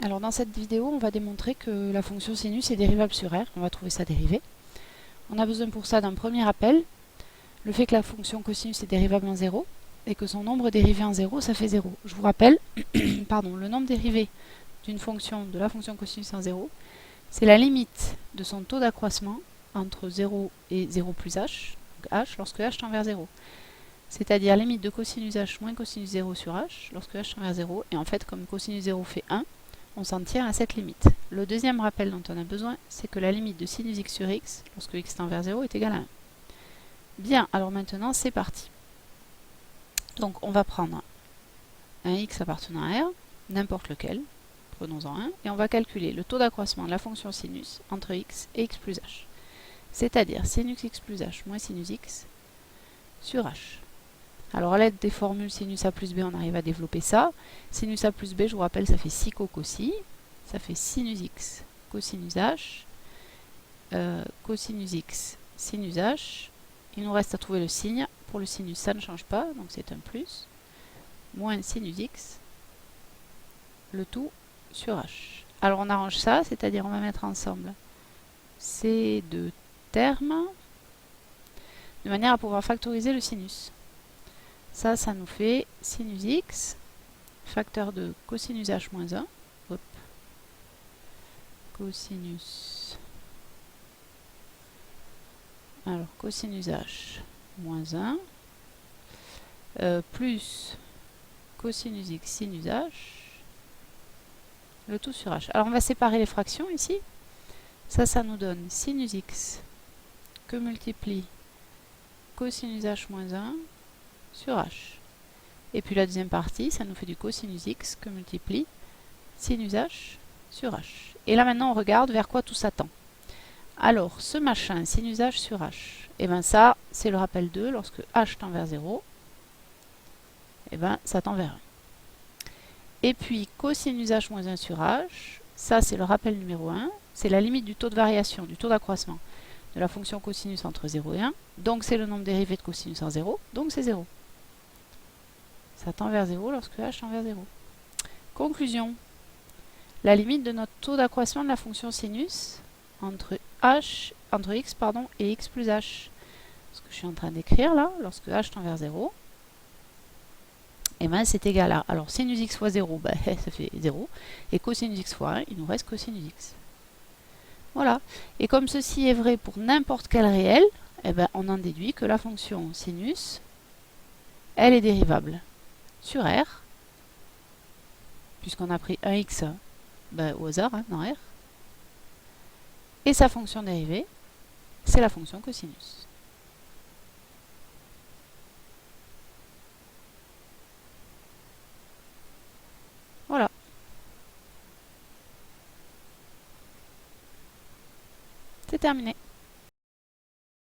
Alors dans cette vidéo, on va démontrer que la fonction sinus est dérivable sur R. On va trouver sa dérivée. On a besoin pour ça d'un premier rappel, le fait que la fonction cosinus est dérivable en 0 et que son nombre dérivé en 0, ça fait 0. Je vous rappelle, pardon, le nombre dérivé d'une fonction de la fonction cosinus en 0, c'est la limite de son taux d'accroissement entre 0 et 0 plus h, donc h lorsque h tend vers 0. C'est-à-dire limite de cosinus h moins cosinus 0 sur h lorsque h tend vers 0. Et en fait, comme cosinus 0 fait 1, on s'en tient à cette limite. Le deuxième rappel dont on a besoin, c'est que la limite de sinus x sur x, lorsque x tend vers 0, est égale à 1. Bien, alors maintenant, c'est parti. Donc, on va prendre un x appartenant à R, n'importe lequel, prenons-en un, et on va calculer le taux d'accroissement de la fonction sinus entre x et x plus h. C'est-à-dire sinus x plus h moins sinus x sur h. Alors à l'aide des formules sinus a plus b, on arrive à développer ça. Sinus a plus b, je vous rappelle, ça fait 6 cosi, ça fait sinus x cosinus h, cosinus x sinus h. Il nous reste à trouver le signe. Pour le sinus, ça ne change pas, donc c'est un plus, moins sinus x, le tout sur h. Alors on arrange ça, c'est-à-dire on va mettre ensemble ces deux termes, de manière à pouvoir factoriser le sinus. Ça nous fait sinus x, facteur de cosinus h moins 1, hop, cosinus, alors cosinus h moins 1, plus cosinus x sinus h, le tout sur h. Alors on va séparer les fractions ici. Ça nous donne sinus x que multiplie cosinus h moins 1 sur h. Et puis la deuxième partie, ça nous fait du cosinus x que multiplie sinus h sur h. Et là maintenant, on regarde vers quoi tout ça tend. Alors, ce machin, sinus h sur h, et bien ça, c'est le rappel 2, lorsque h tend vers 0, et bien ça tend vers 1. Et puis, cosinus h moins 1 sur h, ça c'est le rappel numéro 1, c'est la limite du taux de variation, du taux d'accroissement de la fonction cosinus entre 0 et 1, donc c'est le nombre dérivé de cosinus en 0, donc c'est 0. Ça tend vers 0 lorsque h tend vers 0. Conclusion. La limite de notre taux d'accroissement de la fonction sinus entre x et x plus h. Ce que je suis en train d'écrire là, lorsque h tend vers 0, et bien c'est égal à, alors sinus x fois 0, ben, ça fait 0, et cosinus x fois 1, il nous reste cosinus x. Voilà. Et comme ceci est vrai pour n'importe quel réel, eh ben, on en déduit que la fonction sinus, elle est dérivable sur R, puisqu'on a pris 1x ben, au hasard dans R, et sa fonction dérivée, c'est la fonction cosinus. Voilà. C'est terminé.